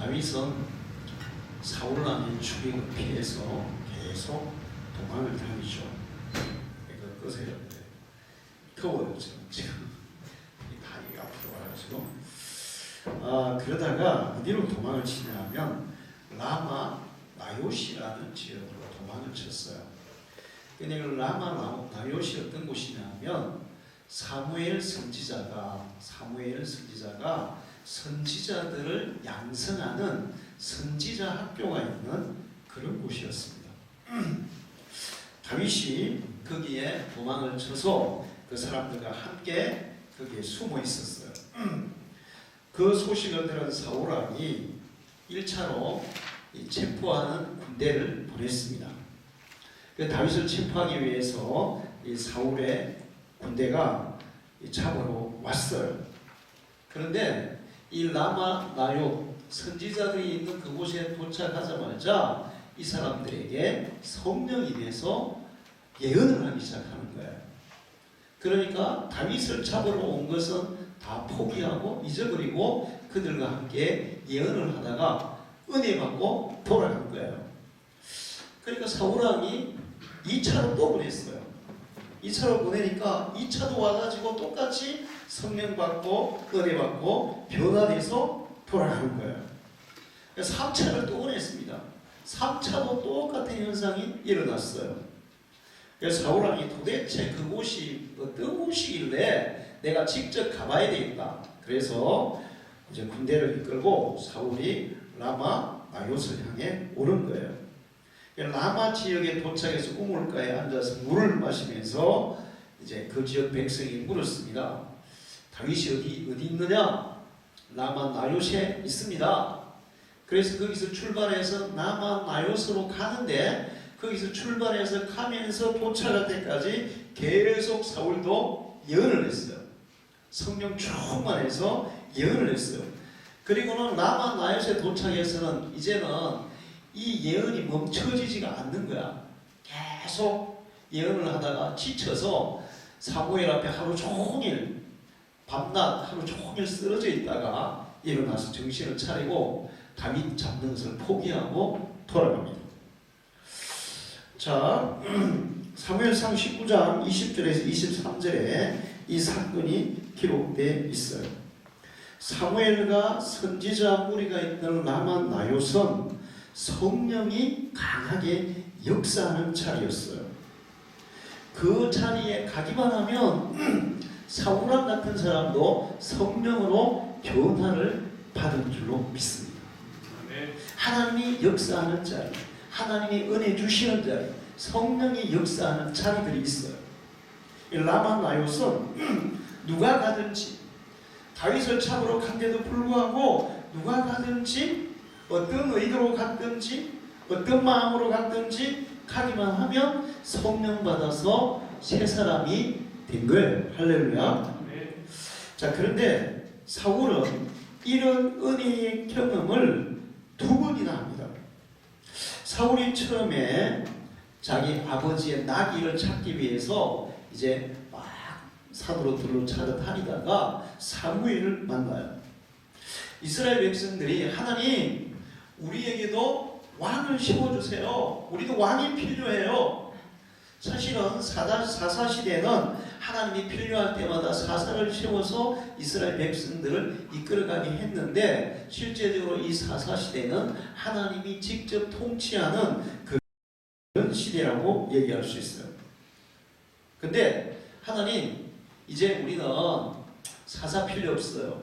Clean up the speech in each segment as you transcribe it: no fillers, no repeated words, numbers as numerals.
다윗은 사울 왕의 추격을 피해서 계속 도망을 다니죠. 이거 끄세요. 더워요 지금 다리가 아프가지고. 그러다가 어디로 도망을 치냐면 라마 나요시라는 지역으로 도망을 쳤어요. 근데 라마 나요시 어떤 곳이냐면 사무엘 선지자가 선지자들을 양성하는 선지자 학교가 있는 그런 곳이었습니다. 다윗이 거기에 도망을 쳐서 그 사람들과 함께 거기에 숨어 있었어요. 그 소식을 들은 사울 왕이 1차로 체포하는 군대를 보냈습니다. 다윗을 체포하기 위해서 이 사울의 군대가 잡으러 왔어요. 그런데 이 라마 나요 선지자들이 있는 그곳에 도착하자마자 이 사람들에게 성령이 돼서 예언을 하기 시작하는 거예요. 그러니까 다윗을 잡으러 온 것은 다 포기하고 잊어버리고 그들과 함께 예언을 하다가 은혜 받고 돌아간 거예요. 그러니까 사울왕이 2차로 또 보냈어요. 2차로 보내니까 2차도 와가지고 똑같이 성령 받고 은혜 받고 변화돼서 돌아가는 거예요. 3차를 또 보냈습니다. 3차도 똑같은 현상이 일어났어요. 그래서 사울왕이 도대체 그곳이 어떤 곳이길래 내가 직접 가봐야 되겠다. 그래서 이제 군대를 이끌고 사울이 라마 나요스를 향해 오른 거예요. 라마 지역에 도착해서 우물가에 앉아서 물을 마시면서 이제 그 지역 백성이 물었습니다. 다윗이 어디 있느냐? 라마 나요스에 있습니다. 그래서 거기서 출발해서 라마 나요스로 가는데 거기서 출발해서 가면서 도착할 때까지 계속 사울도 예언을 했어요. 성령 충만해서 예언을 했어요. 그리고는 라마 나요스에 도착해서는 이제는 이 예언이 멈춰지지가 않는 거야. 계속 예언을 하다가 지쳐서 사무엘 앞에 하루 종일 밤낮 하루 종일 쓰러져 있다가 일어나서 정신을 차리고 다윗 잡는 것을 포기하고 돌아갑니다. 자, 사무엘상 19장 20절에서 23절에 이 사건이 기록되어 있어요. 사무엘과 선지자 무리가 있던 라마 나요스는 성령이 강하게 역사하는 자리였어요. 그 자리에 가기만 하면 사울왕 같은 사람도 성령으로 변화를 받은 줄로 믿습니다. 하나님이 역사하는 자리, 하나님이 은혜 주시는 자리, 성령이 역사하는 자리들이 있어요. 라마 나요스는 누가 가든지 다윗을 잡으러 간데도 불구하고 누가 가든지 어떤 의도로 갔든지 어떤 마음으로 갔든지 가기만 하면 성령 받아서 새 사람이 된 거예요. 할렐루야. 자, 그런데 사울은 이런 은혜의 경험을 2번이나 합니다. 사울이 처음에 자기 아버지의 나귀를 찾기 위해서 이제 막 산으로 찾아다니다가 사무엘을 만나요. 이스라엘 백성들이 하나님 우리에게도 왕을 세워주세요. 우리도 왕이 필요해요. 사실은 사사시대는 하나님이 필요할 때마다 사사를 세워서 이스라엘 백성들을 이끌어가게 했는데 실제적으로 이 사사시대는 하나님이 직접 통치하는 그런 시대라고 얘기할 수 있어요. 근데 하나님 이제 우리는 사사 필요 없어요.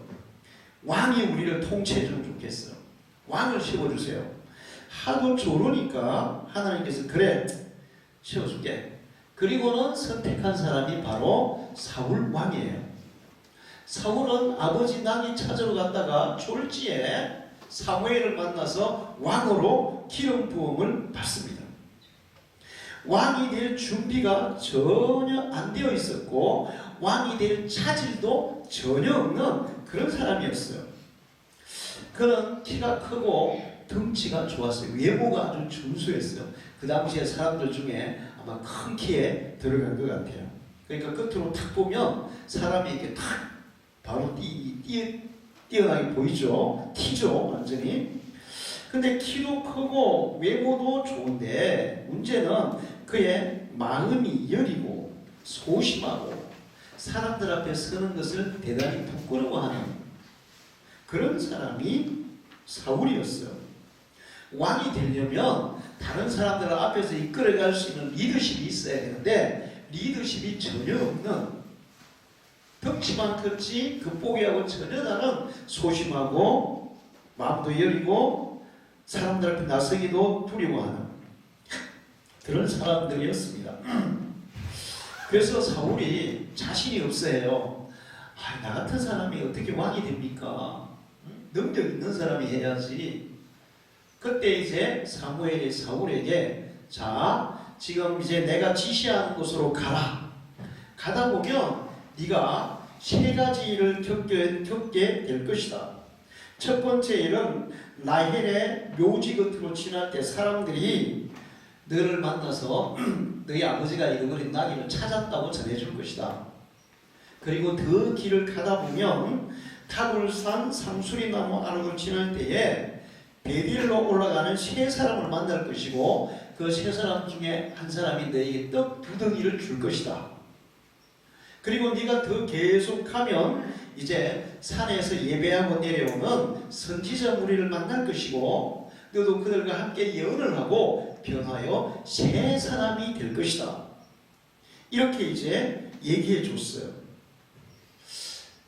왕이 우리를 통치해주면 좋겠어요. 왕을 세워주세요. 하도 조르니까 하나님께서 그래 세워줄게. 그리고는 선택한 사람이 바로 사울 왕이에요. 사울은 아버지 나귀 찾으러 갔다가 졸지에 사무엘을 만나서 왕으로 기름 부음을 받습니다. 왕이 될 준비가 전혀 안 되어 있었고 왕이 될 차질도 전혀 없는 그런 사람이었어요. 그는 키가 크고 덩치가 좋았어요. 외모가 아주 준수했어요. 그 당시에 사람들 중에 아마 큰 키에 들어간 것 같아요. 그러니까 겉으로 탁 보면 사람이 이렇게 탁 바로 뛰어나게 보이죠. 튀죠 완전히. 근데 키도 크고 외모도 좋은데 문제는 그의 마음이 여리고 소심하고 사람들 앞에 서는 것을 대단히 부끄러워하는 그런 사람이 사울이었어요. 왕이 되려면 다른 사람들 앞에서 이끌어갈 수 있는 리더십이 있어야 되는데 리더십이 전혀 없는, 덩치만 컸지 겉보기하고 전혀 다른 소심하고 마음도 여리고 사람들 앞에 나서기도 두려워하는 그런 사람들이었습니다. 그래서 사울이 자신이 없어요. 나 같은 사람이 어떻게 왕이 됩니까? 능력 있는 사람이 해야지. 그때 이제 사무엘이 사울에게 자, 지금 이제 내가 지시하는 곳으로 가라. 가다 보면 네가 세 가지를 겪게 될 것이다. 첫 번째 일은 라헬의 묘지 곁으로 지날 때 사람들이 너를 만나서 너희 아버지가 잃어버린 나귀를 찾았다고 전해줄 것이다. 그리고 그 길을 가다 보면 타굴산 상수리나무 아래로 지날 때에 베델로 올라가는 세 사람을 만날 것이고 그 세 사람 중에 한 사람이 너에게 떡 2덩이를 줄 것이다. 그리고 네가 더 계속하면 이제 산에서 예배하고 내려오는 선지자 무리를 만날 것이고 너도 그들과 함께 예언을 하고 변하여 새 사람이 될 것이다. 이렇게 이제 얘기해 줬어요.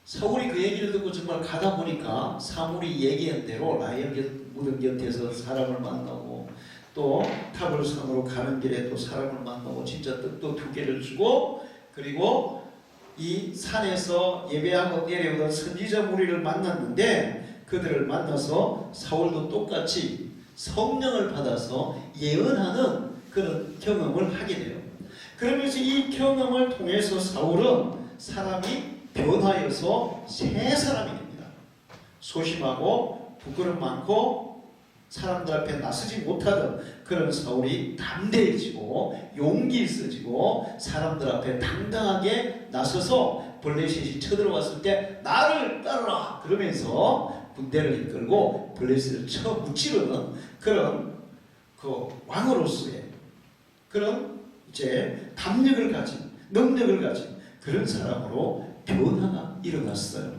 사울이 그 얘기를 듣고 정말 가다 보니까 사물이 얘기한 대로 라헬 무덤 곁에서 사람을 만나고 또 타볼산으로 가는 길에 또 사람을 만나고 진짜 떡도 2개를 주고 그리고 이 산에서 예배하고 내려오던 선지자 무리를 만났는데 그들을 만나서 사울도 똑같이 성령을 받아서 예언하는 그런 경험을 하게 돼요. 그러면서 이 경험을 통해서 사울은 사람이 변화해서 새 사람이 됩니다. 소심하고 부끄럼 많고 사람들 앞에 나서지 못하던 그런 사울이 담대해지고 용기 있어지고 사람들 앞에 당당하게 나서서 블레셋이 쳐들어왔을 때 나를 따르라 그러면서 군대를 이끌고 블레셋을 쳐 무찌르는 그런 그 왕으로서의 그런 이제 담력을 가진 능력을 가진 그런 사람으로 변화가 일어났어요.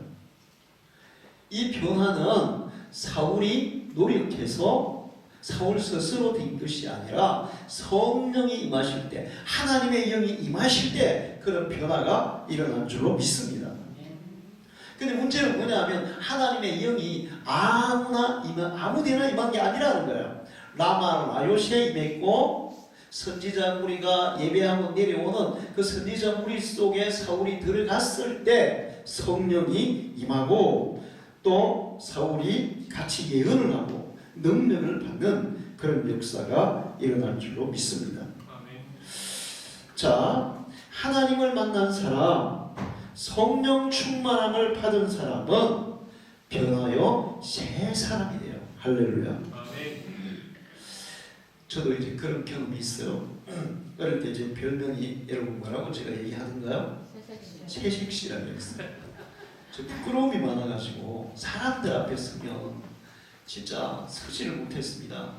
이 변화는 사울이 노력해서 사울 스스로 된 것이 아니라 성령이 임하실 때 하나님의 영이 임하실 때 그런 변화가 일어난 줄로 믿습니다. 근데 문제는 뭐냐면 하나님의 영이 아무데나 임한 게 아니라는 거예요. 라마 라요시에 임했고 선지자 무리가 예배하고 내려오는 그 선지자 무리 속에 사울이 들어갔을 때 성령이 임하고 또 사울이 같이 예언을 하고 능력을 받는 그런 역사가 일어날 줄로 믿습니다. 자, 하나님을 만난 사람, 성령 충만함을 받은 사람은 변하여 새 사람이 돼요. 할렐루야. 저도 이제 그런 경험이 있어요. 어릴 때 제 별명이 여러분 뭐라고 제가 얘기하던가요? 채식씨라고 했어요. 저 부끄러움이 많아가지고 사람들 앞에 서면 진짜 서지를 못했습니다.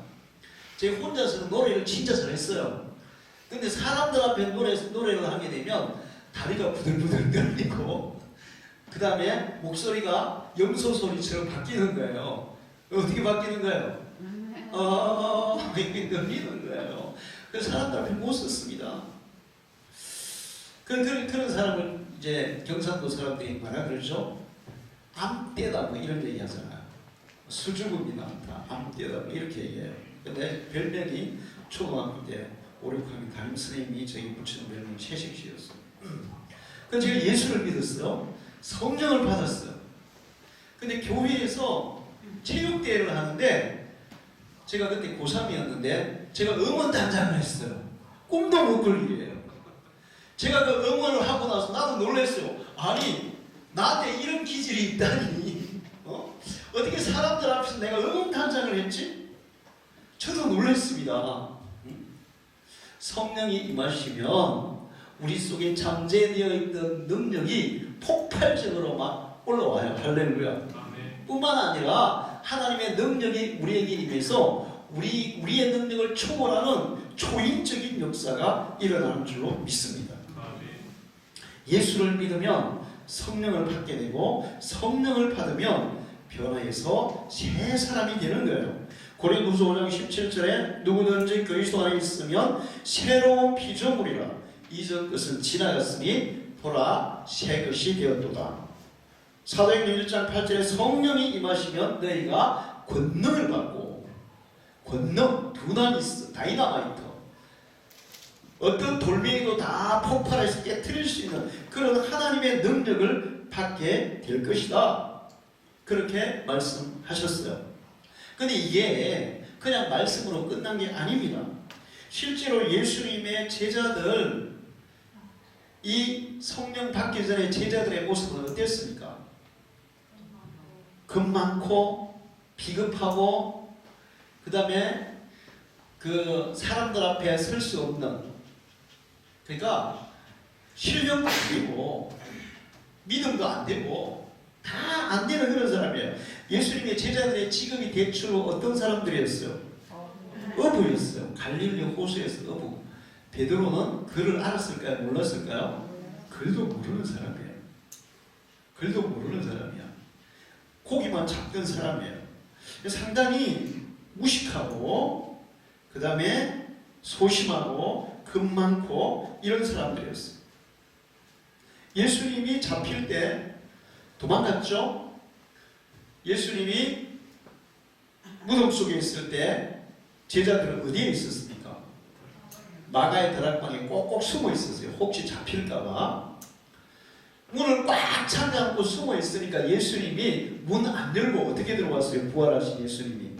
제가 혼자서는 노래를 진짜 잘했어요. 근데 사람들 앞에 노래를 하게 되면 다리가 부들부들 떨리고 그 다음에 목소리가 염소 소리처럼 바뀌는 거예요. 어떻게 바뀌는 거예요? 이렇게 떨리는 거예요. 그래서 사람들 앞에 못 섰습니다. 그런 사람을 이제 경상도 사람들이 뭐라 그러죠? 암떼다 뭐 이런 얘기 하잖아요. 수줍음이 많다, 암떼다 뭐 이렇게 얘기해요. 근데 별명이 초등학교 때 5, 6학년 담임 선생님이 저희 붙이는 별명이 채식씨였어요. 그래서 제가 예수를 믿었어요. 성령을 받았어요. 근데 교회에서 체육대회를 하는데 제가 그때 고3이었는데 제가 응원단장을 했어요. 꿈도 못 꿀 일이에요. 제가 그 응원을 하고 나서 나도 놀랐어요. 아니 나한테 이런 기질이 있다니 어떻게 사람들 앞에서 내가 응원단장을 했지? 저도 놀랐습니다. 성령이 임하시면 우리 속에 잠재되어 있던 능력이 폭발적으로 막 올라와요. 할렐루야. 뿐만 아니라 하나님의 능력이 우리에게 임해서 우리의 능력을 초월하는 초인적인 역사가 일어나는 줄로 믿습니다. 예수를 믿으면 성령을 받게 되고 성령을 받으면 변화해서 새 사람이 되는 거예요. 고린도후서 5장 17절에 누구든지 그리스도 안에 있으면 새로운 피조물이라 이전 것은 지나갔으니 보라 새 것이 되었도다. 사도행전 1장 8절에 성령이 임하시면 너희가 권능을 받고, 권능, 두나미스, 다이나마이트, 어떤 돌멩이도 다 폭발해서 깨트릴 수 있는 그런 하나님의 능력을 받게 될 것이다. 그렇게 말씀하셨어요. 근데 이게 그냥 말씀으로 끝난 게 아닙니다. 실제로 예수님의 제자들, 이 성령 받기 전에 제자들의 모습은 어땠습니까? 겁 많고 비겁하고 그 다음에 그 사람들 앞에 설 수 없는, 그러니까 실력도 안 되고 믿음도 안 되고 다 안 되는 그런 사람이에요. 예수님의 제자들의 직업이 대체로 어떤 사람들이었어요? 어부였어요. 갈릴리 호수에서 어부. 베드로는 그를 알았을까요? 몰랐을까요? 글도 모르는 사람이에요. 글도 모르는 사람이야. 고기만 잡던 사람이에요. 상당히 무식하고 그 다음에 소심하고 겁 많고 이런 사람들이었어요. 예수님이 잡힐 때 도망갔죠? 예수님이 무덤 속에 있을 때 제자들은 어디에 있었습니까? 마가의 다락방에 꼭꼭 숨어 있었어요. 혹시 잡힐까봐. 문을 꽉 잠가놓고 숨어 있으니까 예수님이 문 안 열고 어떻게 들어왔어요? 부활하신 예수님이.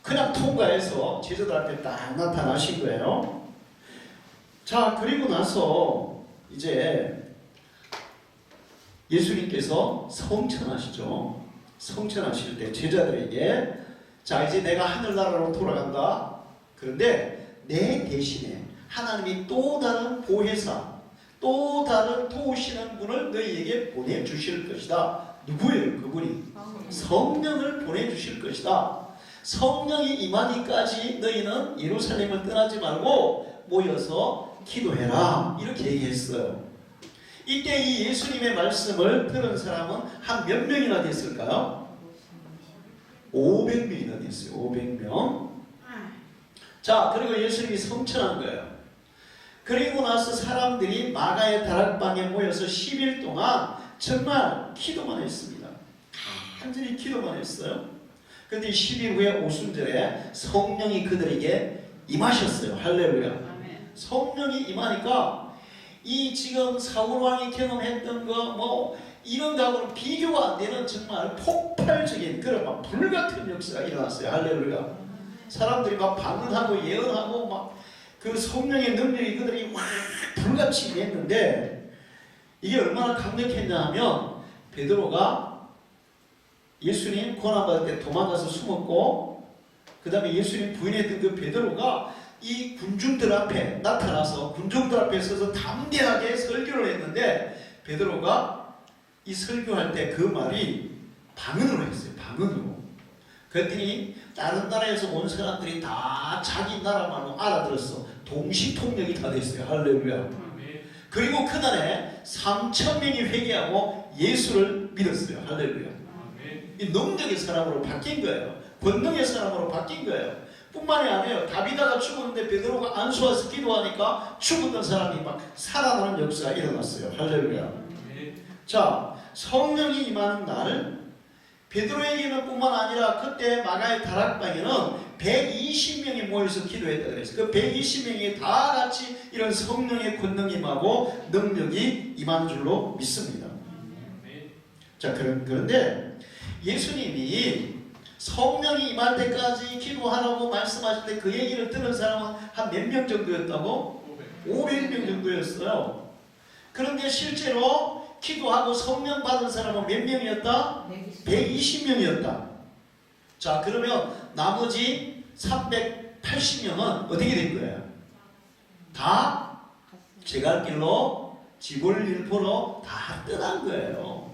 그냥 통과해서 제자들한테 딱 나타나신 거예요. 자, 그리고 나서 이제 예수님께서 성천하시죠. 성천하실 때 제자들에게 자, 이제 내가 하늘나라로 돌아간다. 그런데 내 대신에 하나님이 또 다른 보혜사, 또 다른 도우시는 분을 너희에게 보내주실 것이다. 누구예요? 그분이 성령을 보내주실 것이다. 성령이 임하기까지 너희는 예루살렘을 떠나지 말고 모여서 기도해라. 이렇게 얘기했어요. 이때 이 예수님의 말씀을 들은 사람은 한 몇 명이나 됐을까요? 500명이나 됐어요. 500명. 자, 그리고 예수님이 성천한 거예요. 그리고 나서 사람들이 마가의 다락방에 모여서 10일 동안 정말 기도만 했습니다. 간절히 기도만 했어요. 그런데 10일 후에 오순절에 성령이 그들에게 임하셨어요. 할렐루야. 성령이 임하니까 이 지금 사울왕이 경험했던 거 이런 거하고는 비교가 안 되는 정말 폭발적인 그런 막 불같은 역사가 일어났어요. 할렐루야. 사람들이 막 반응하고 예언하고 막 그 성령의 능력이 그들이 막 불같이 임했는데 이게 얼마나 강력했냐 하면 베드로가 예수님 고난받을 때 도망가서 숨었고 그 다음에 예수님 부인했던 그 베드로가 이 군중들 앞에 나타나서 군중들 앞에 서서 담대하게 설교를 했는데 베드로가 이 설교할 때 그 말이 방언으로 했어요. 방언으로. 그랬더니 다른 나라에서 온 사람들이 다 자기 나라말로 알아들었어. 동시통역이 다 됐어요. 할렐루야. 그리고 그날에 3,000명이 회개하고 예수를 믿었어요. 할렐루야. 이 능력의 사람으로 바뀐 거예요. 권능의 사람으로 바뀐 거예요. 뿐만이 아니에요. 다비다가 죽었는데 베드로가 안수와서 기도하니까 죽었던 사람이 막 살아나는 역사가 일어났어요. 할렐루야. 자, 성령이 임하는 날 베드로에게는 뿐만 아니라 그때 마가의 다락방에는 120명이 모여서 기도했다 그랬어요. 그 120명이 다 같이 이런 성령의 권능이 임하고 능력이 임한 줄로 믿습니다. 자, 그런데 예수님이 성령이 임할 때까지 기도하라고 말씀하실 때 그 얘기를 들은 사람은 한 몇 명 정도였다고? 500명 정도였어요. 그런데 실제로 기도하고 성령 받은 사람은 몇 명이었다? 120명이었다. 자, 그러면 나머지 380명은 어떻게 된 거예요? 다 제갈 길로 지 볼 일 보러 다 떠난 거예요.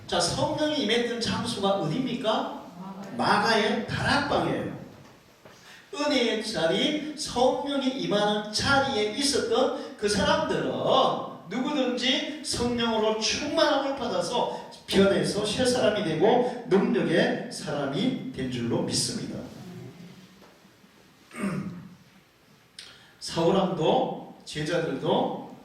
자, 성령이 임했던 장소가 어디입니까? 마가의 다락방이에요. 은혜의 자리, 성령이 임하는 자리에 있었던 그 사람들은 누구든지 성령으로 충만함을 받아서 변해서 새 사람이 되고 능력의 사람이 된 줄로 믿습니다. 사울왕도 제자들도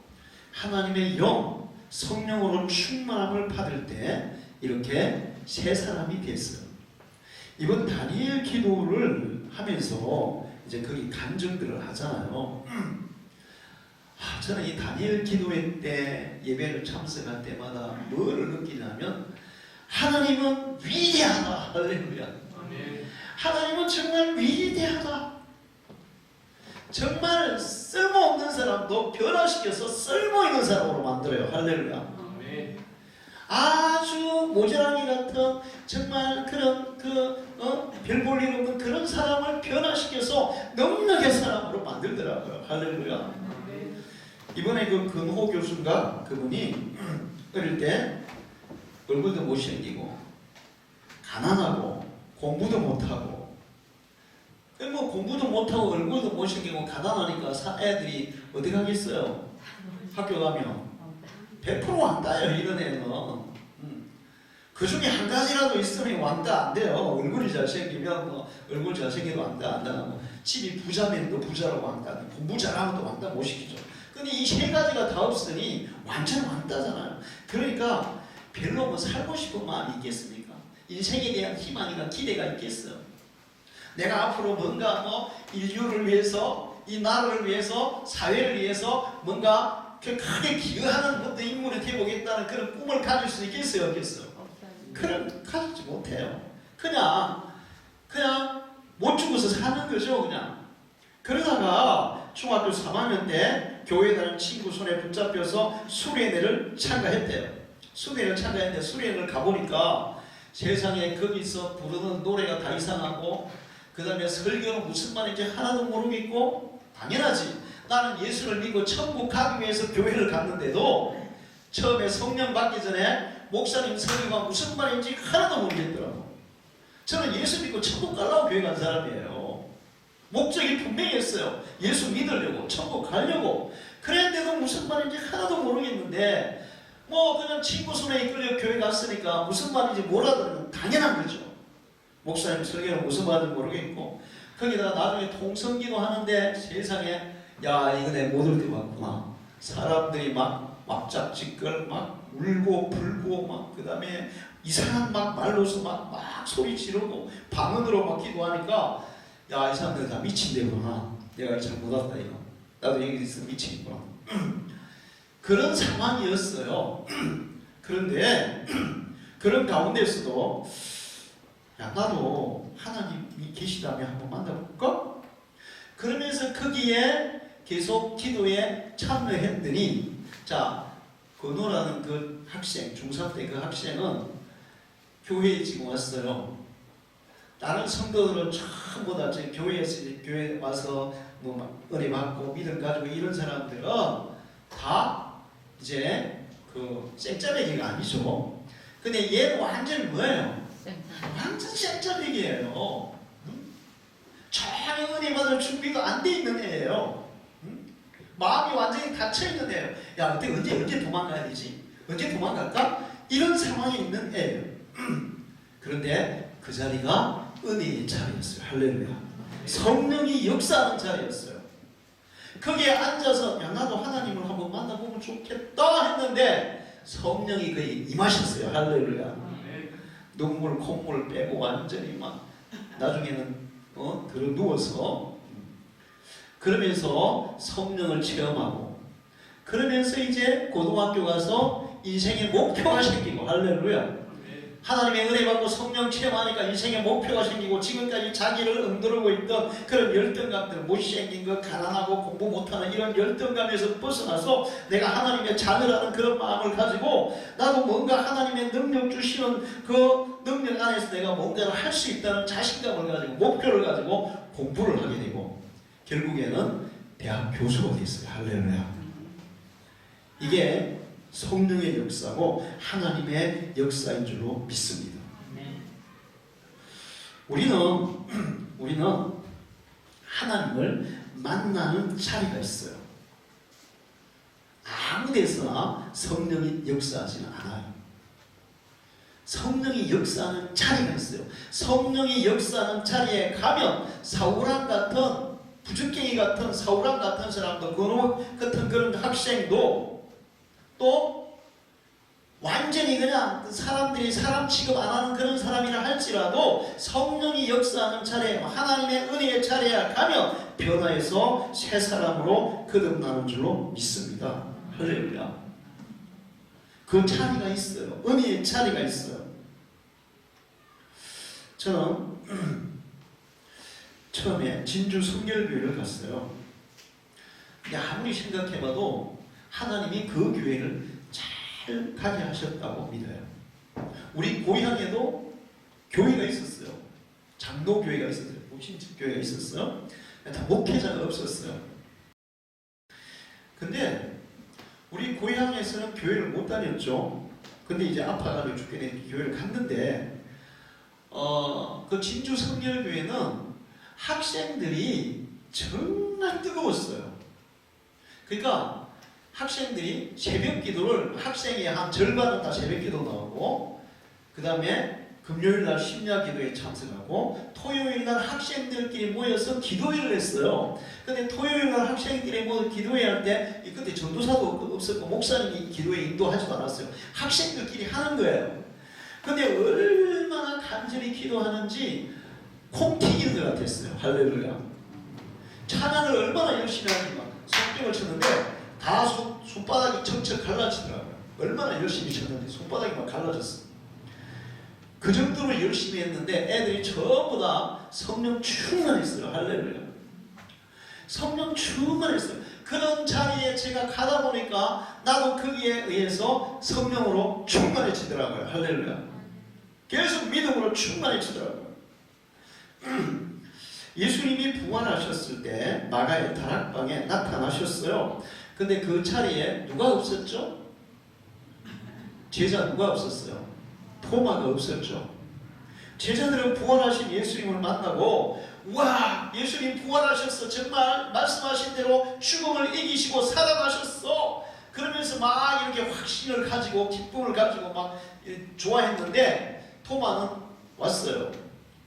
하나님의 영, 성령으로 충만함을 받을 때 이렇게 새 사람이 됐어요. 이번 다니엘 기도를 하면서 이제 거기 간증들을 하잖아요. 저는 이 다니엘 기도회 때 예배를 참석할 때마다 뭐를 느끼냐면 하나님은 위대하다. 할렐루야. 하나님은 정말 위대하다. 정말 쓸모없는 사람도 변화시켜서 쓸모있는 사람으로 만들어요. 할렐루야. 아주 모자랑이 같은 정말 그런 별 볼 일 없는 그런 사람을 변화시켜서 능력의 사람으로 만들더라고요. 할렐루야. 이번에 그 근호 교수인가 그분이 어릴 때 얼굴도 못생기고 가난하고 공부도 못하고 뭐 공부도 못하고 얼굴도 못생기고 가난하니까 애들이 어디 가겠어요? 학교 가면 100% 왕따예요. 이런 애는. 그 중에 한 가지라도 있으면 왕따 안 돼요. 얼굴이 잘생기면 얼굴 잘생겨도 왕따 안 나고 집이 부자면 또 부자라고 왕따, 공부 잘하면 또 왕따 못 시키죠. 근데 이 세 가지가 다 없으니 완전 왕따잖아요. 그러니까 별로 뭐 살고 싶은 마음이 있겠습니까? 인생에 대한 희망이나 기대가 있겠어요. 내가 앞으로 뭔가 인류를 위해서, 이 나라를 위해서, 사회를 위해서 뭔가 크게 기여하는 어떤 인물이 되어보겠다는 그런 꿈을 가질 수 있겠어요? 없겠어요? 그런 가지지 못해요. 그냥 못 죽어서 사는 거죠. 그냥 그러다가 중학교 3학년 때 교회에 다니는 친구 손에 붙잡혀서 수련회를 참가했대요. 수련회를 참가했는데 수련회를 가보니까 세상에 거기서 부르는 노래가 다 이상하고 그 다음에 설교는 무슨 말인지 하나도 모르겠고 당연하지. 나는 예수를 믿고 천국 가기 위해서 교회를 갔는데도 처음에 성령 받기 전에 목사님 설교가 무슨 말인지 하나도 모르겠더라고. 저는 예수 믿고 천국 가려고 교회 간 사람이에요. 목적이 분명했어요. 예수 믿으려고, 천국 가려고. 그랬는데도 무슨 말인지 하나도 모르겠는데 그냥 친구 손에 이끌려 교회 갔으니까 무슨 말인지 몰라도 당연한 거죠. 목사님 설교는 무슨 말인지 모르겠고 거기다가 나중에 통성기도 하는데 세상에 야 이거 내 못 올 때 봤구나. 사람들이 막 짝짓걸 막 울고 불고 막 그 다음에 이상한 막 말로서 막 소리 지르고 방언으로 막 기도하니까 야 이 사람들 다 미친데구나. 내가 잘 못 왔다 이거. 나도 여기서 미치겠구나. 그런 상황이었어요. 그런데 그런 가운데서도 야 나도 하나님이 계시다면 한번 만나볼까? 그러면서 거기에 계속 기도에 참여했더니 자 건호라는 그 학생 중3 때 그 학생은 교회에 지금 왔어요. 다른 성도들은 전부 다 교회에 와서 은혜 받고 믿음 가지고 이런 사람들은 다 이제 그 쌩짜배기가 아니죠. 근데 얘는 완전히 뭐예요? 완전 쌩짜배기예요. 전혀 은혜 받을 준비도 안 돼 있는 애예요. 마음이 완전히 닫혀있는 애예요. 야 언제 도망가야 되지? 언제 도망갈까? 이런 상황에 있는 애예요. 그런데 그 자리가 은혜의 자리였어요. 할렐루야. 성령이 역사하는 자리였어요. 거기에 앉아서 야 나도 하나님을 한번 만나보면 좋겠다 했는데 성령이 거의 임하셨어요. 할렐루야. 눈물 콧물 빼고 완전히 막 나중에는 들어 누워서 그러면서 성령을 체험하고 그러면서 이제 고등학교 가서 인생의 목표가 생기고 할렐루야. 하나님의 은혜 받고 성령 체험하니까 인생의 목표가 생기고 지금까지 자기를 응도르고 있던 그런 열등감들, 못생긴 거, 가난하고 공부 못하는 이런 열등감에서 벗어나서 내가 하나님의 자녀라는 그런 마음을 가지고 나도 뭔가 하나님의 능력 주시는 그 능력 안에서 내가 뭔가를 할 수 있다는 자신감을 가지고 목표를 가지고 공부를 하게 되고 결국에는 대학 교수가 됐어요. 할렐루야. 이게 성령의 역사고 하나님의 역사인 줄로 믿습니다. 우리는 하나님을 만나는 자리가 있어요. 아무 데서나 성령이 역사하지는 않아요. 성령이 역사하는 자리가 있어요. 성령이 역사하는 자리에 가면 사울왕 같은 부적갱이 같은 사울왕 같은 사람도 그놈 같은 그런 학생도 또 완전히 그냥 사람들이 사람 취급 안 하는 그런 사람이라 할지라도 성령이 역사하는 자리에 하나님의 은혜의 자리에 가면 변화해서 새 사람으로 거듭나는 줄로 믿습니다. 할렐루야. 그 자리가 있어요. 은혜의 자리가 있어요. 저는 처음에 진주 성결교회를 갔어요. 근데 아무리 생각해봐도 하나님이 그 교회를 잘 가게 하셨다고 믿어요. 우리 고향에도 교회가 있었어요. 장로교회가 있었어요. 목신교회가 있었어요. 다 목회자가 없었어요. 근데 우리 고향에서는 교회를 못 다녔죠. 근데 이제 아파가지고 죽게 된 교회를 갔는데 그 진주 성결교회는 학생들이 정말 뜨거웠어요. 그러니까 학생들이 새벽 기도를 학생의 한 절반은 다 새벽 기도 나오고 그 다음에 금요일날 심야 기도에 참석하고 토요일날 학생들끼리 모여서 기도회를 했어요. 근데 토요일날 학생들끼리 모여 기도회 할 때 그때 전도사도 없었고 목사님이 기도회 인도하지도 않았어요. 학생들끼리 하는 거예요. 근데 얼마나 간절히 기도하는지 콩 튀기는 것 같았어요. 할렐루야. 찬양을 얼마나 열심히 하는지 막 손뼉을 쳤는데 다 손바닥이 척척 갈라지더라고요. 얼마나 열심히 쳤는지 손바닥이 막 갈라졌어요. 그 정도로 열심히 했는데 애들이 전부 다 성령 충만했어요. 할렐루야. 성령 충만했어요. 그런 자리에 제가 가다 보니까 나도 거기에 의해서 성령으로 충만해지더라고요. 할렐루야. 계속 믿음으로 충만해지더라고요. 예수님이 부활하셨을 때 마가의 다락방에 나타나셨어요. 근데 그 자리에 누가 없었죠? 제자 누가 없었어요? 토마가 없었죠. 제자들은 부활하신 예수님을 만나고 와 예수님 부활하셨어. 정말 말씀하신 대로 죽음을 이기시고 살아나셨어. 그러면서 막 이렇게 확신을 가지고 기쁨을 가지고 막 좋아했는데 토마는 왔어요.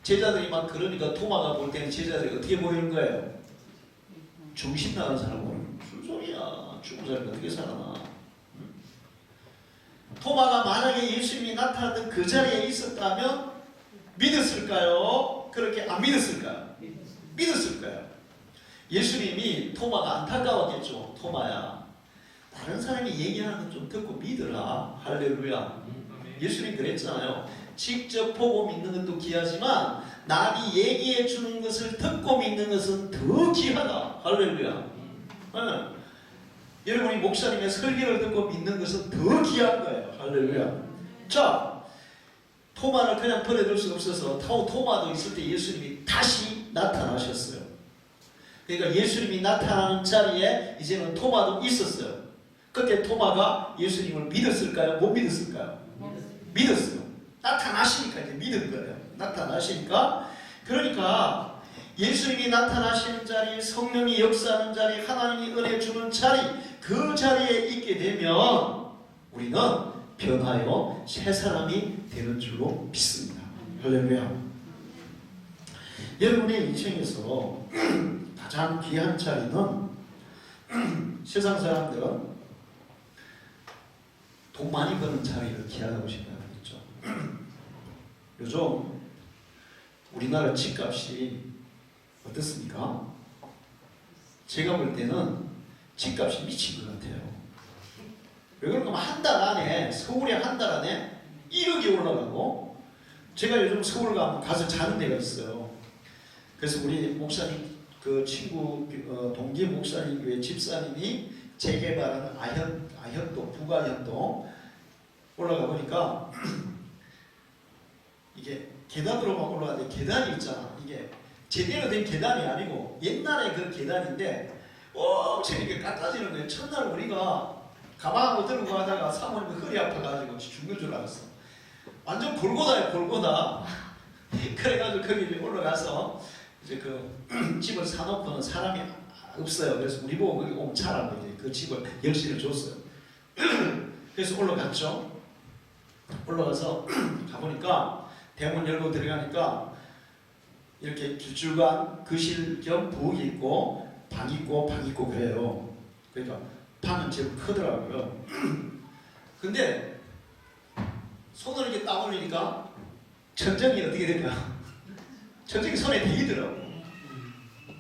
제자들이 막 그러니까 토마가 볼 때는 제자들이 어떻게 보이는 거예요? 정신 나간 사람 보이는 거예요. 무슨 소리야. 죽은 사람이 어떻게 살아나. 토마가 만약에 예수님이 나타났던 그 자리에 있었다면 믿었을까요? 그렇게 안 믿었을까요? 믿었을까요? 예수님이 토마가 안타까웠겠죠. 토마야 다른 사람이 얘기하는 건 좀 듣고 믿으라. 할렐루야. 예수님 그랬잖아요. 직접 보고 믿는 것도 귀하지만 남이 얘기해 주는 것을 듣고 믿는 것은 더 귀하다. 할렐루야. 여러분이 목사님의 설교를 듣고 믿는 것은 더 귀한 거예요. 할렐루야. 자, 토마를 그냥 버려둘 수 없어서 토마도 있을 때 예수님이 다시 나타나셨어요. 그러니까 예수님이 나타나는 자리에 이제는 토마도 있었어요. 그때 토마가 예수님을 믿었을까요? 못 믿었을까요? 믿었어요. 나타나시니까 이제 믿은 거예요. 나타나시니까. 그러니까 예수님이 나타나시는 자리, 성령이 역사하는 자리, 하나님이 은혜 주는 자리, 그 자리에 있게 되면 우리는 변하여 새 사람이 되는 줄로 믿습니다. 할렐루야. 여러분의 인생에서 가장 귀한 자리는 세상 사람들은 돈 많이 버는 자리를 귀하다고 생각하겠죠. 요즘 우리나라 집값이 어떻습니까? 제가 볼 때는 집값이 미친 것 같아요. 왜 그런가 하면 한 달 안에 서울에 한 달 안에 1억이 올라가고 제가 요즘 서울 가서 자는 데가 있어요. 그래서 우리 목사님 그 친구 동기 목사님 교회 집사님이 재개발하는 아현동 북아현동 올라가 보니까 이게 계단으로 막 올라가는데 계단이 있잖아. 이게 제대로 된 계단이 아니고 옛날에 그 계단인데 엄청 이렇게 깎아지는 거예요. 첫날 우리가 가방하고 들고 가다가 사모님이 허리 아파가지고 죽는 줄 알았어. 완전 골고다예요, 골고다. 그래가지고 거기 올라가서 이제 그 집을 사놓고는 사람이 없어요. 그래서 우리 보고 거기 오면 차라고 이제 그 집을 열쇠를 줬어요. 그래서 올라갔죠. 올라가서 가보니까 대문 열고 들어가니까 이렇게 길쭉한 거실 겸 부엌이 있고 방 있고 방 있고 그래요. 그러니까 방은 제법 크더라고요. 근데 손을 이렇게 딱 올리니까 천정이 어떻게 될까? 천정이 손에 대이더라고.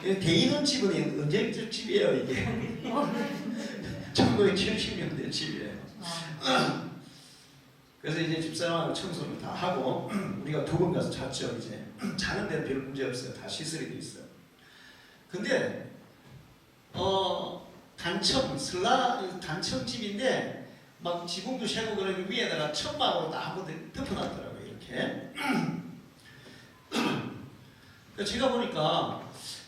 대이는 집은 언제적 집이에요 이게? 1970년대 집이에요. 그래서 이제 집사람하고 청소를 다 하고 우리가 두 번 가서 잤죠. 이제 자는 데는 별 문제 없어요. 다 시설이 돼 있어요. 근데 단청 집인데 막 지붕도 새고 그러니 위에다가 천막으로 다 한 번 덮어놨더라고요. 이렇게. 제가 보니까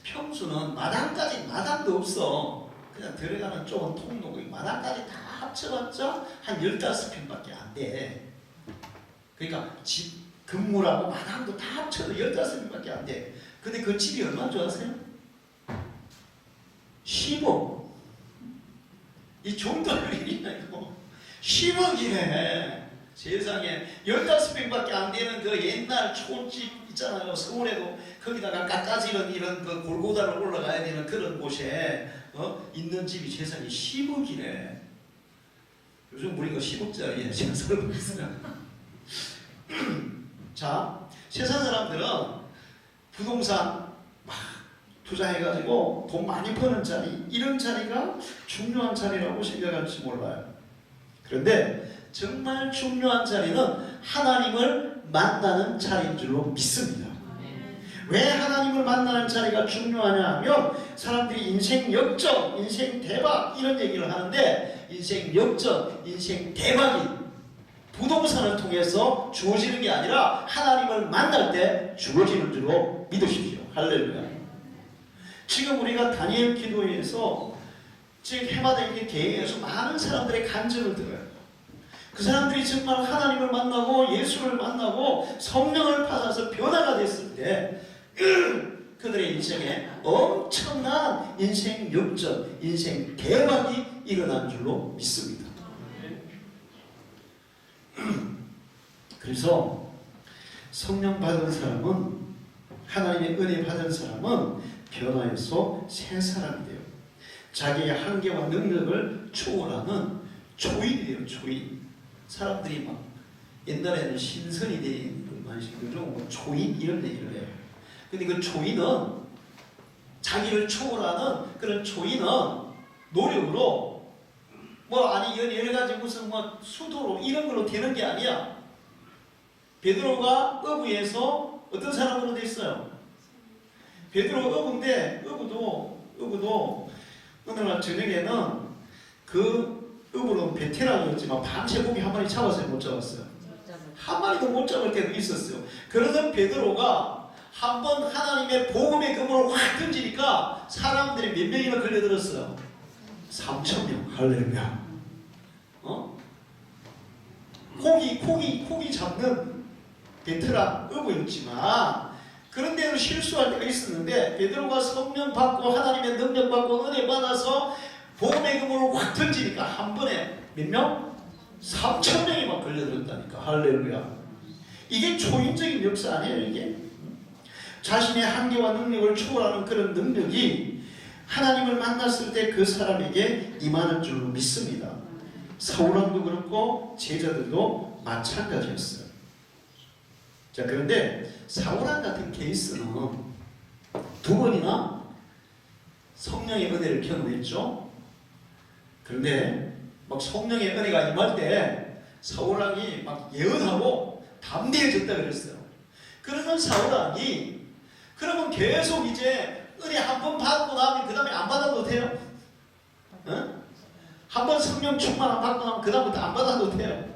평수는 마당도 없어. 그냥 들어가는 좁은 통로고 마당까지 다 합쳐봤자 한 15평밖에 안 돼. 그러니까 집 건물하고 마당도 다 합쳐도 15평밖에 안 돼. 근데 그 집이 얼마나 좋았어요? 10억. 이 정도는 일이냐 이거. 10억이네. 세상에 15평밖에 안 되는 그 옛날 촌집 있잖아요. 서울에도 거기다가 까까지 이런 그 골고다를 올라가야 되는 그런 곳에 있는 집이 세상에 10억이네. 요즘 우리가 10억짜리에 지금 살고 있어요. 자, 세상 사람들은 부동산 막 투자해가지고 돈 많이 버는 자리, 이런 자리가 중요한 자리라고 생각할지 몰라요. 그런데 정말 중요한 자리는 하나님을 만나는 자리인 줄로 믿습니다. 왜 하나님을 만나는 자리가 중요하냐 하면 사람들이 인생 역전, 인생 대박 이런 얘기를 하는데 인생 역전, 인생 대박이 부동산을 통해서 주어지는 게 아니라 하나님을 만날 때 주어지는 줄로 믿으십시오. 할렐루야. 지금 우리가 다니엘 기도회에서 지금 해마다 대회에서 많은 사람들의 간증을 들어요. 그 사람들이 정말 하나님을 만나고 예수를 만나고 성령을 받아서 변화가 됐을 때 그들의 인생에 엄청난 인생 역전, 인생 대박이 일어난 줄로 믿습니다. 그래서 성령 받은 사람은, 하나님의 은혜 받은 사람은 변화해서 새 사람이 돼요. 자기의 한계와 능력을 초월하는 초인이에요. 초인. 사람들이 막 옛날에는 신선이 되는 요즘 뭐 초인 이런 얘기를 해요. 근데 그 초인은 자기를 초월하는 그런 초인은 노력으로 여러 가지 무슨 수도로 이런 걸로 되는 게 아니야. 베드로가 어부에서 어떤 사람으로 됐어요? 베드로가 어부인데 어부도 어느 날 저녁에는 그 어부는 베테랑이었지만 밤새 고기 한 마리 잡았어요? 못 잡았어요? 한 마리도 못 잡을 때도 있었어요. 그러던 베드로가 한번 하나님의 복음의 그물을 확 던지니까 사람들이 몇 명이나 걸려들었어요? 3,000명. 할렐루야. 고기 잡는 베테랑 어부였지만 그런데도 실수할 때가 있었는데 베드로가 성령 받고 하나님의 능력 받고 은혜 받아서 복음의 그물을 확 던지니까 한 번에 몇 명? 3,000명이 막 걸려들었다니까. 할렐루야. 이게 초인적인 역사 아니에요 이게? 자신의 한계와 능력을 초월하는 그런 능력이 하나님을 만났을 때 그 사람에게 임하는 줄로 믿습니다. 사울왕도 그렇고 제자들도 마찬가지였어요. 자, 그런데 사울왕 같은 케이스는 두 번이나 성령의 은혜를 경험했죠. 그런데 막 성령의 은혜가 임할 때 사울왕이 막 예언하고 담대해졌다 그랬어요. 그러면 사울왕이 그러면 계속 이제 은혜 한 번 받고 나면 그 다음에 안 받아도 돼요? 한 번 성령 충만 안 받고 나면 그 다음부터 안 받아도 돼요?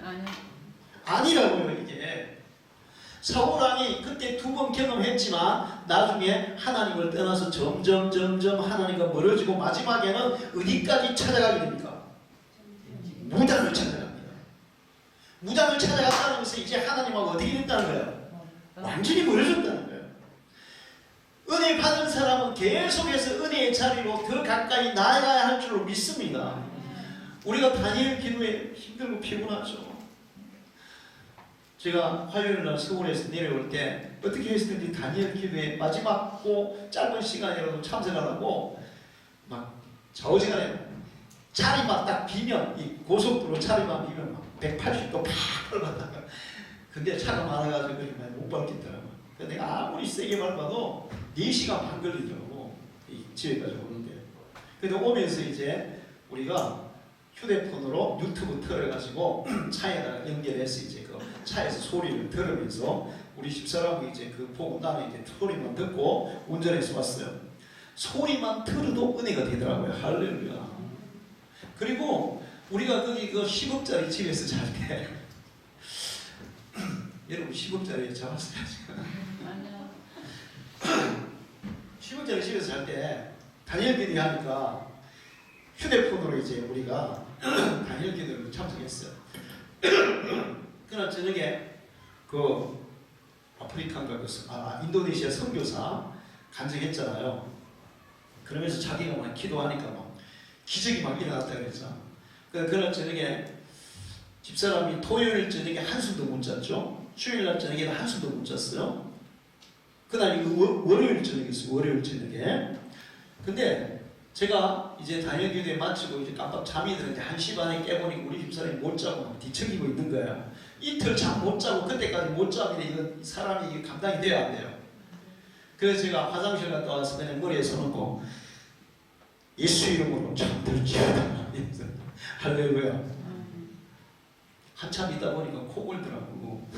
아니라고요 이게. 사울왕이 그때 두 번 경험했지만 나중에 하나님을 떠나서 점점 하나님과 멀어지고 마지막에는 어디까지 찾아가게 됩니까? 무당을 찾아갑니다. 무당을 찾아갔다는 것은 이제 하나님하고 어떻게 됐다는 거예요? 완전히 멀어졌다는 거예요. 은혜 받은 사람은 계속해서 은혜의 자리로 더 가까이 나아가야 할 줄로 믿습니다. 우리가 다니엘 기도에 힘들고 피곤하죠. 제가 화요일날 서울에서 내려올 때 어떻게 했든지 다니엘 기도에 마지막 짧은 시간이라도 참석하라고 막 좌우지간에 자리만 딱 비면, 이 고속도로 자리만 비면 막 180도 팍 밟았다가 근데 차가 많아가지고 그렇게 많이 못 밟겠더라고요. 근데 내가 아무리 세게 밟아도 4시간 반 걸리더라고, 이 집에까지 오는데. 근데 오면서 이제 우리가 휴대폰으로 유튜브 틀어가지고 차에다가 연결해서 이제 그 차에서 소리를 들으면서 우리 집사람이 이제 그 보고 나는 이제 소리만 듣고 운전해서 왔어요. 소리만 들어도 은혜가 되더라고요. 할렐루야. 그리고 우리가 거기 그 10억짜리 집에서 잘 때 여러분 10억짜리 잡았어요 지금? 10억짜리 집에서 잘 때 다니엘 기도 하니까 휴대폰으로 이제 우리가 다니엘 기도를 참석했어요. 그날 저녁에 그 아프리카인가 인도네시아 선교사 간증했잖아요. 그러면서 자기가 막 기도하니까 막 기적이 막 일어났다 그랬죠. 그날 저녁에 집사람이 토요일 저녁에 한숨도 못 잤죠. 주일날 저녁에는 한숨도 못 잤어요. 그날 월요일 저녁이었어요. 월요일 저녁에. 근데 제가 이제 다니엘 기도에 마치고 이제 깜빡 잠이 드는데 1시 반에 깨보니까 우리 집사람이 못 자고 막 뒤척이고 있는 거야. 이틀 잠 못 자고 그때까지 못 자면 이건 사람이 이게 감당이 돼야 안 돼요. 그래서 제가 화장실 갔다 와서 그냥 머리에 손놓고 예수 이름으로 잠들지어다. 할렐루야. 한참 있다 보니까 코 골더라고.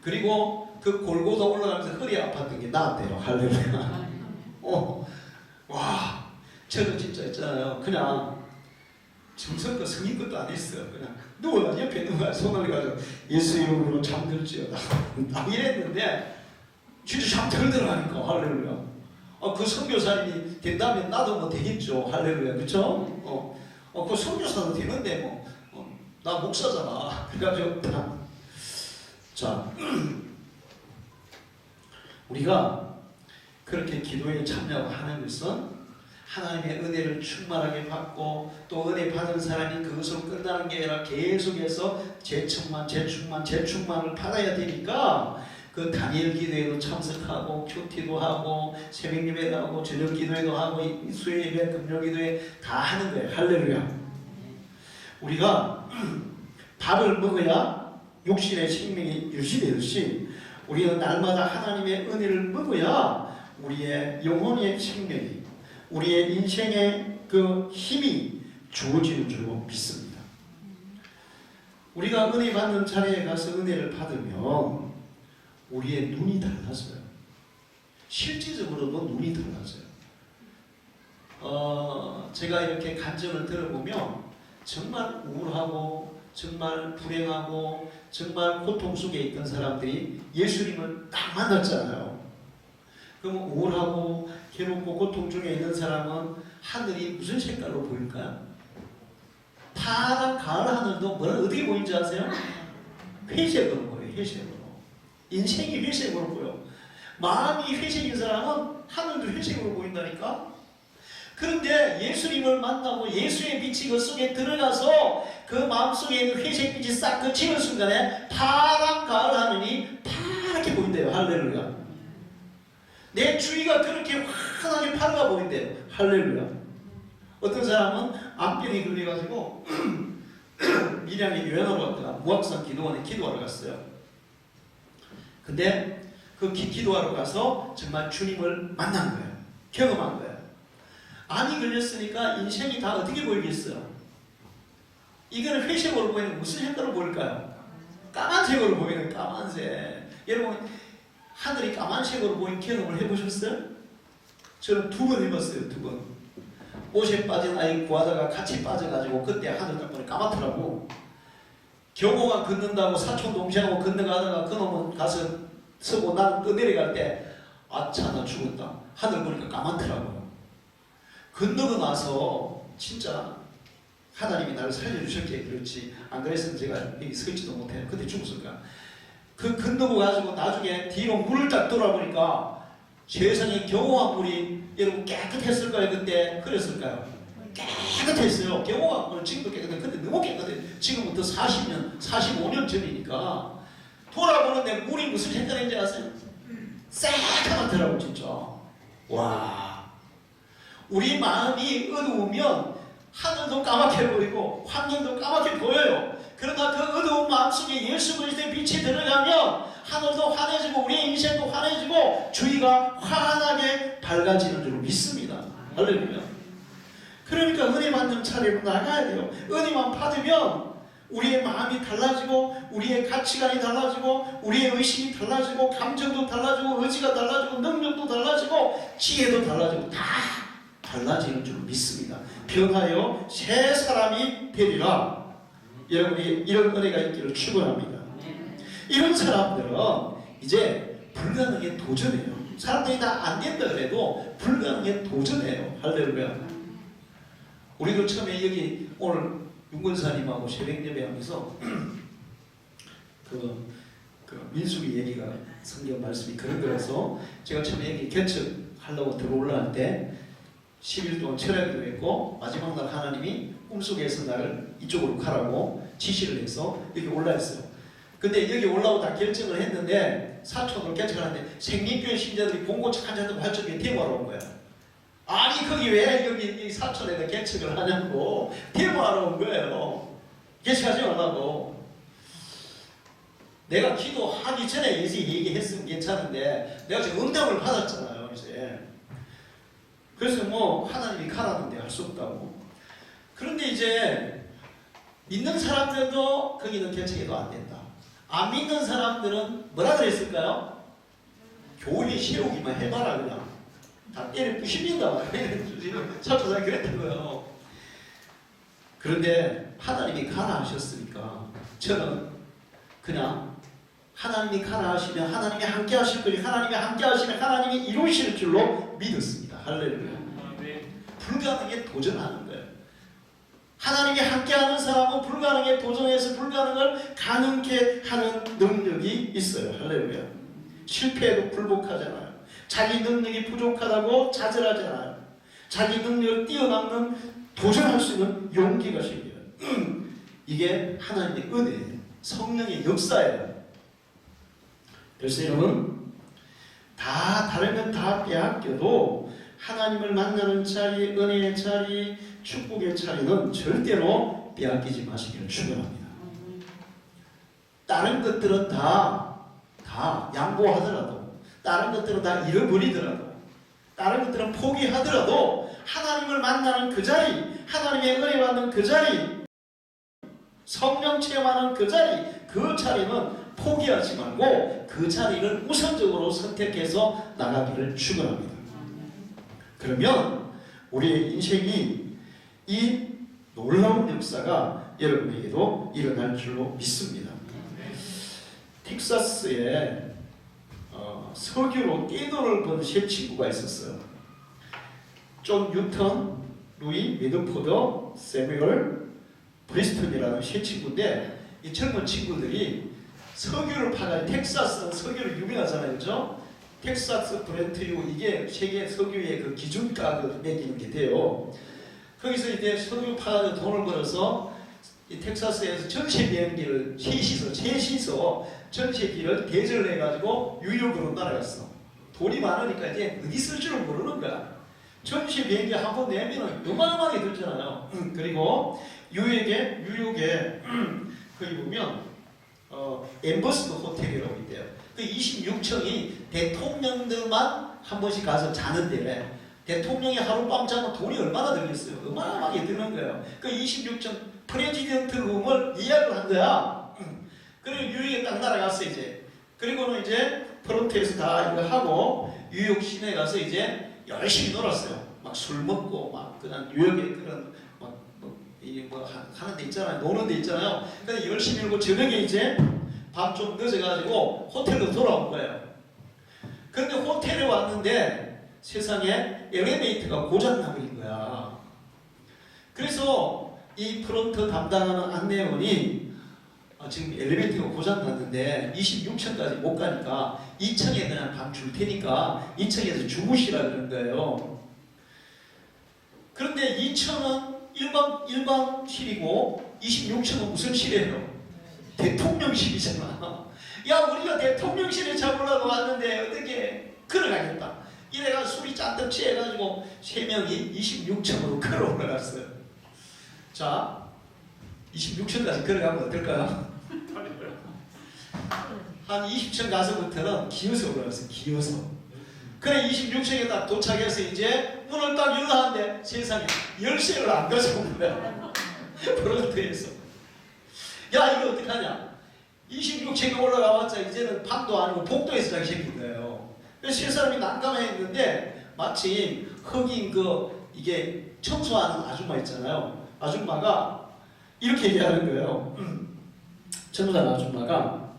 그리고 그 골고다 올라가면서 허리 아팠던 게 나았대요. 할렐루야. 와, 저도 진짜 있잖아요. 그냥 정성껏 성인 것도 안 했어요. 그냥 누구나 옆에 누가 손을 가지고 예수 이름으로 잠들지어다. 이랬는데 진짜 잠들더라니까. 할렐루야. 그 선교사님이 된다면 나도 뭐 되겠죠. 할렐루야. 그쵸? 그 선교사도 되는데 나 목사잖아. 그래가지고 자, 우리가 그렇게 기도에 참여하는 것은 하나님의 은혜를 충만하게 받고 또 은혜 받은 사람이 그것으로 끝나는 게 아니라 계속해서 재충만을 받아야 되니까 그 다니엘 기도에도 참석하고 큐티도 하고 새벽 예배도 하고 저녁 기도에도 하고 수요 예배 금요 기도에 다 하는 거예요. 할렐루야. 우리가 밥을 먹어야 육신의 생명이 유지되듯이 우리는 날마다 하나님의 은혜를 먹어야 우리의 영혼의 생명이 우리의 인생의 그 힘이 주어지는 줄로 믿습니다. 우리가 은혜 받는 자리에 가서 은혜를 받으면 우리의 눈이 달라져요. 실질적으로도 눈이 달라져요. 제가 이렇게 간증을 들어보면 정말 우울하고 정말 불행하고 정말 고통 속에 있던 사람들이 예수님을 딱 만났잖아요. 그러면 우울하고 괴롭고 고통 중에 있는 사람은 하늘이 무슨 색깔로 보일까요? 파란 가을 하늘도 어떻게 보이는지 아세요? 회색으로 보여요. 회색으로. 인생이 회색으로 보여. 마음이 회색인 사람은 하늘도 회색으로 보인다니까. 그런데 예수님을 만나고 예수의 빛이 그 속에 들어가서 그 마음속에 있는 회색빛이 싹 그치는 순간에 파란 가을 하늘이 파랗게 보인대요. 할렐루야. 내 주위가 그렇게 환하게 밝아 보인대요. 할렐루야. 어떤 사람은 암병이 걸려가지고 밀양에 요양하러 갔다가 무학산 기도원에 기도하러 갔어요. 근데 그 기도하러 가서 정말 주님을 만난 거예요. 경험한 거예요. 암이 걸렸으니까 인생이 다 어떻게 보이겠어요? 이거는 회색으로 보이는 무슨 색깔로 보일까요? 까만색으로 보이는 까만색. 여러분 하늘이 까만색으로 보이는 경험을 해보셨어요? 저는 2번 해봤어요. 2번. 옷에 빠진 아이 구하다가 같이 빠져가지고 그때 하늘 딱 보니 까맣더라고. 경호가 걷는다고 사촌 동생하고 건너가다가 그놈은 가서 서고 나는 또 내려갈 때 아차 나 죽었다. 하늘 보니까 까맣더라고요. 건너고 나서 진짜 하나님이 나를 살려주셨기에 그렇지 안 그랬으면 제가 여기 서 있지도 못해요. 그때 죽었을 거야. 그 건너고 가지고 나중에 뒤로 물을 딱 돌아보니까 세상에 경호한 물이 여러분 깨끗했을 까요? 그때 그랬을까요? 깨끗했어요. 경호한 물 지금도 깨끗해. 근데 너무 깨끗해. 지금부터 40년 45년 전이니까 돌아보는데 물이 무슨 색깔인지 아세요? 새까맣더라고 진짜. 와, 우리 마음이 어두우면 하늘도 까맣게 보이고 환경도 까맣게 보여요. 그러나 그 어두운 마음속에 예수 그리스도의 빛이 들어가면 하늘도 환해지고 우리의 인생도 환해지고 주위가 환하게 밝아지는 줄 믿습니다. 할렐루야. 그러니까 은혜 받는 차례로 나가야 돼요. 은혜만 받으면 우리의 마음이 달라지고 우리의 가치관이 달라지고 우리의 의식이 달라지고 감정도 달라지고 의지가 달라지고 능력도 달라지고 지혜도 달라지고 다 달라지는 줄 믿습니다. 변하여 새 사람이 되리라. 여러분이 이런 은혜가 있기를 축원합니다. 이런 사람들은 이제 불가능에 도전해요. 사람들이 다 안 된다 그래도 불가능에 도전해요. 할렐루야. 우리도 처음에 여기 오늘 윤건사님하고 새벽 예배하면서 그 민수기 얘기가 성경 말씀이 그런 거라서 제가 처음에 여기 개척하려고 들어올라갈 때 10일 동안 철학기도 했고 마지막 날 하나님이 꿈속에서 나를 이쪽으로 가라고 지시를 해서 여기 올라왔어요. 근데 여기 올라오고 다 결정을 했는데 사촌으로 개척하는데 생명교회 신자들이 봉고 착한자들 활동에 데모하러 온 거야. 아니 거기 왜 여기 사촌에다 개척을 하냐고 데모하러 온 거예요. 개척하지 말라고. 내가 기도하기 전에 이제 얘기했으면 괜찮은데 내가 지금 응답을 받았잖아요 이제. 그래서 뭐 하나님이 가라는데 할 수 없다고. 그런데 이제 믿는 사람들도 거기는 개척해도 안 된다. 안 믿는 사람들은 뭐라 그랬을까요? 교회 세우기만 해봐라 그냥. 다 때려 부십니다. 사초사님 그랬다고요. 그런데 하나님이 가라 하셨으니까 저는 그냥 하나님이 가라 하시면 하나님이 함께 하실 거니 하나님이 함께 하시면 하나님이 이루실 줄로 믿었습니다. 할렐루야. 불가능에 도전하는 거예요. 하나님이 함께하는 사람은 불가능에 도전해서 불가능을 가능케 하는 능력이 있어요. 할렐루야. 실패에도 굴복하잖아요. 자기 능력이 부족하다고 좌절하잖아요. 자기 능력을 뛰어넘는 도전할 수 있는 용기가 생겨요. 이게 하나님의 은혜예요. 성령의 역사예요. 그래서 여러분 다 다르면 다 빼앗겨도 하나님을 만나는 자리, 은혜의 자리, 축복의 자리는 절대로 빼앗기지 마시기를 축원합니다. 다른 것들은 다 양보하더라도, 다른 것들은 다 잃어버리더라도, 다른 것들은 포기하더라도 하나님을 만나는 그 자리, 하나님의 은혜 받는 그 자리, 성령 체험하는 그 자리, 그 자리는 포기하지 말고 그 자리를 우선적으로 선택해서 나가기를 축원합니다. 그러면 우리의 인생이 이 놀라운 역사가 여러분에게도 일어날 줄로 믿습니다. 텍사스에 석유로 떼돈을 번 세 친구가 있었어요. 존 뉴턴, 루이 메드포더, 세뮤얼 브리스턴이라는 세 친구인데 이 젊은 친구들이 석유를 파가 텍사스는 석유로 유명하잖아요, 그렇죠? 텍사스 브렌트유 이게 세계 석유의 그 기준가를 매기는 게 돼요. 거기서 이제 석유 파가지고 돈을 벌어서 이 텍사스에서 전세 비행기를 셋이서 전세기를 대절을 해가지고 뉴욕으로 날아갔어. 돈이 많으니까 이제 어디 쓸 줄을 모르는 거야. 전세 비행기 한 번 내면은 요만하게 들잖아요. 그리고 뉴욕에 거기 보면 엠버스 호텔이라고 있대요. 그 26층이 대통령들만 한 번씩 가서 자는 데래. 대통령이 하룻밤 자면 돈이 얼마나 들겠어요? 어마어마하게 드는 거예요. 그 26층 프레지던트 룸을 예약을 한 거야. 그리고 뉴욕에 딱 날아갔어 이제. 그리고는 이제 프론트에서 다 이거 하고 뉴욕 시내 가서 이제 열심히 놀았어요. 막 술 먹고 막 그냥 뉴욕에 그런 뭐 하는 데 있잖아요. 노는 데 있잖아요. 근데 열심히 놀고 저녁에 이제 밤 좀 늦어가지고 호텔로 돌아온 거예요. 그런데 호텔에 왔는데 세상에 엘리베이터가 고장나버린 거야. 그래서 이 프론트 담당하는 안내원이 지금 엘리베이터가 고장났는데 26층까지 못 가니까 2층에 그냥 방 줄 테니까 2층에서 주무시라 그런 거예요. 그런데 2층은 일반실이고 26층은 무슨 실이에요? 대통령실이잖아. 야, 우리가 대통령실에 잡으려고 왔는데 어떻게 걸어가겠다. 이래가 술이 잔뜩 취해가지고 3명이 26층으로 걸어 올라갔어요. 자, 26층까지 걸어가면 어떨까요? 한 20층 가서부터는 기어서 올라갔어요. 기어서. 그래 26층에 딱 도착해서 이제 문을 딱 열라는데 세상에 열쇠를 안 가져온 거야. 프론트에서. 야, 이거 어떡하냐. 26층에 올라가봤자 이제는 밤도 아니고 복도에서 자기 생긴 거예요. 그래서 세 사람이 난감했는데 마침 흑인 이게 청소하는 아줌마 있잖아요. 아줌마가 이렇게 얘기하는 거예요. 청소하는 아줌마가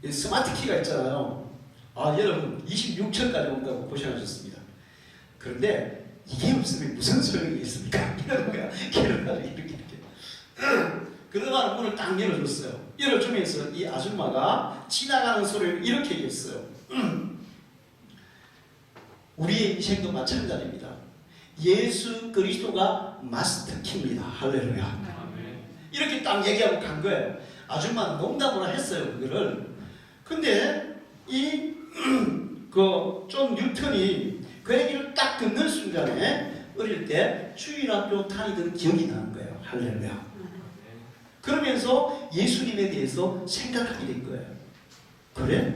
스마트 키가 있잖아요. 아, 여러분 26층까지 온다고 고생하셨습니다. 그런데 이게 없으면 무슨 소용이 있습니까? 이러는 거야. 이래가지고 이렇게. 그동안 문을 딱 열어줬어요. 열어주면서 이 아줌마가 지나가는 소리를 이렇게 얘기했어요. 우리의 인생도 마찬가지입니다. 예수 그리스도가 마스터키입니다. 할렐루야. 이렇게 딱 얘기하고 간 거예요. 아줌마는 농담으로 했어요, 그거를. 근데 존 뉴턴이 그 얘기를 딱 듣는 순간에 어릴 때 주일학교 다니던 기억이 나는 거예요. 할렐루야. 그러면서 예수님에 대해서 생각하게 된 거예요. 그래?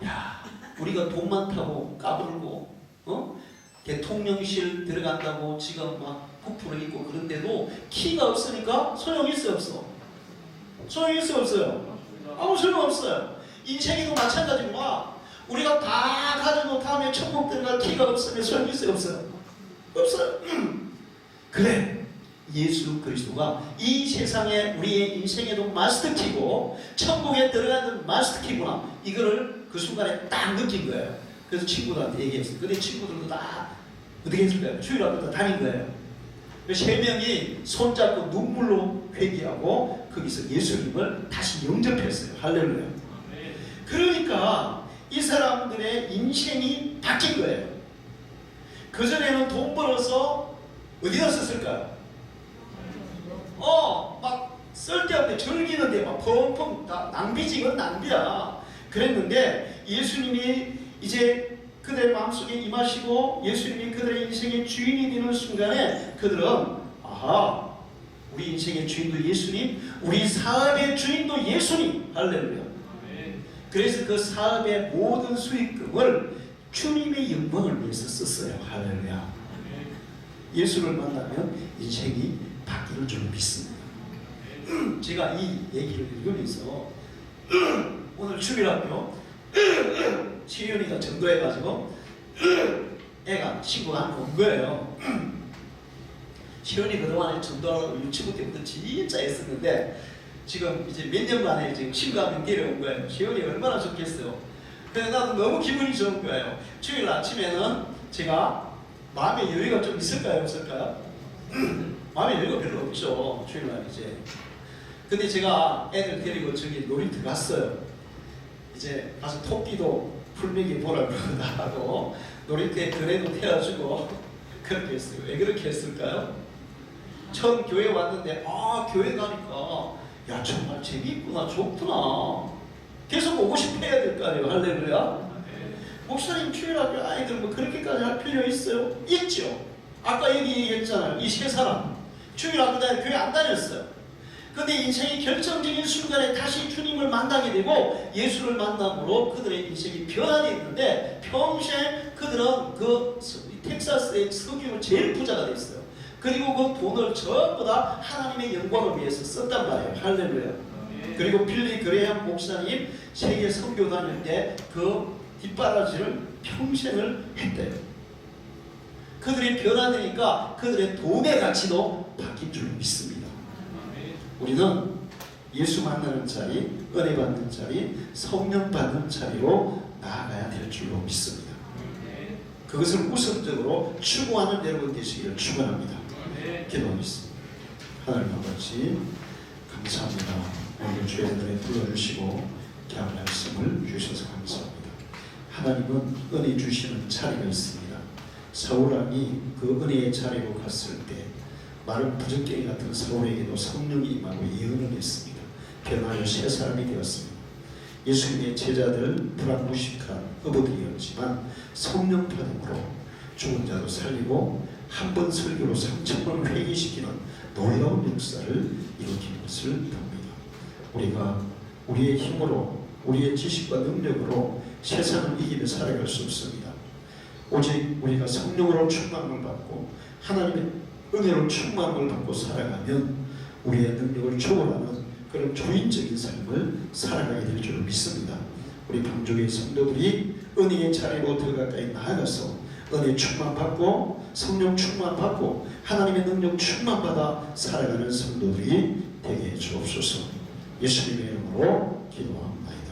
야, 우리가 돈 많다고 까불고, 대통령실 들어간다고 지금 막 부풀어 있고 그런데도 키가 없으니까 소용 있어 없어? 소용 있어 없어요? 아무 소용 없어요. 인생에도 마찬가지구나. 우리가 다 가지고 다음에 천국 들어갈 키가 없으면 소용 있어 없어요? 없어요. 그래. 예수 그리스도가 이 세상에 우리의 인생에도 마스터키고 천국에 들어가는 마스터키구나. 이거를 그 순간에 딱 느낀 거예요. 그래서 친구들한테 얘기했어요. 근데 친구들도 다 어떻게 했을까요? 주일학교 다 다닌 거예요. 3명이 손잡고 눈물로 회개하고 거기서 예수님을 다시 영접했어요. 할렐루야. 그러니까 이 사람들의 인생이 바뀐 거예요. 그전에는 돈 벌어서 어디다 썼을까요? 막 쓸데없는데 즐기는데 막 펑펑 낭비지. 이건 낭비야. 그랬는데 예수님이 이제 그들의 마음속에 임하시고 예수님이 그들의 인생의 주인이 되는 순간에 그들은 아하, 우리 인생의 주인도 예수님, 우리 사업의 주인도 예수님. 할렐루야. 그래서 그 사업의 모든 수익금을 주님의 영광을 위해서 썼어요. 할렐루야. 예수를 만나면 인생이 바뀌는 줄 믿습니다. 제가 이 얘기를 읽으면서 오늘 주일학교 시윤이가 전도해가지고 애가 친구가 한 번 온 거예요. 시윤이 그동안에 전도하려고 유치부 때부터 진짜 애썼는데 지금 이제 몇 년 만에 지금 친구가 한 명 데려온 거예요. 시윤이 얼마나 좋겠어요. 그래서 나도 너무 기분이 좋은 거예요. 주일 아침에는 제가 마음의 여유가 좀 있을까요? 없을까요? 마음의 여유가 별로 없죠. 주일날 이제. 근데 제가 애들 데리고 저기 놀이터 갔어요. 이제 가서 토끼도 풀메기 보라 그러고 나하고 놀이터에 그래도 태워주고 그렇게 했어요. 왜 그렇게 했을까요? 처음 교회 왔는데 교회 가니까 야 정말 재미있구나, 좋구나. 계속 오고 싶어 해야 될 거 아니에요. 할렐루야. 목사님 주일학교 아이들 뭐 그렇게까지 할 필요 있어요? 있죠. 아까 얘기했잖아요. 이 세 사람 주일학교 다니 교회 안 다녔어요. 근데 인생의 결정적인 순간에 다시 주님을 만나게 되고 예수를 만남으로 그들의 인생이 변화되었는데 평생 그들은 그 텍사스의 석유를 제일 부자가 됐어요. 그리고 그 돈을 전부 다 하나님의 영광을 위해서 썼단 말이에요. 할렐루야. 그리고 빌리 그레이엄 목사님 세계 선교 다닐 때 그 뒷바라지를 평생을 했대요. 그들이 변화되니까 그들의 돈의 가치도 바뀐 줄 믿습니다. 우리는 예수 만나는 자리, 은혜 받는 자리, 성령 받는 자리로 나아가야 될 줄로 믿습니다. 그것을 우선적으로 추구하는 여러분 되시기를 축원합니다. 기도하겠습니다. 하나님 아버지 감사합니다. 오늘 주의들에 불러주시고 귀한 말씀을 주셔서 감사합니다. 하나님은 은혜 주시는 자리가 있습니다. 사울왕이 그 은혜의 자리로 갔을 때 마른 부적갱이 같은 사울에게도 성령이 임하고 예언을 했습니다. 변화하여 새 사람이 되었습니다. 예수님의 제자들 불안무식한 어부들이었지만 성령 받음으로 죽은 자도 살리고 한 번 설교로 3,000을 회개시키는 놀라운 역사를 일으킨 것을 봅니다. 우리가 우리의 힘으로 우리의 지식과 능력으로 세상을 이기며 살아갈 수 없습니다. 오직 우리가 성령으로 충만을 받고 하나님의 은혜로 충만을 받고 살아가면 우리의 능력을 초월하는 그런 조인적인 삶을 살아가게 될 줄 믿습니다. 우리 방종의 성도들이 은혜의 자리로 더 가까이 나아가서 은혜 충만받고 성령 충만받고 하나님의 능력 충만받아 살아가는 성도들이 되게 해 주옵소서. 예수님의 이름으로 기도합니다.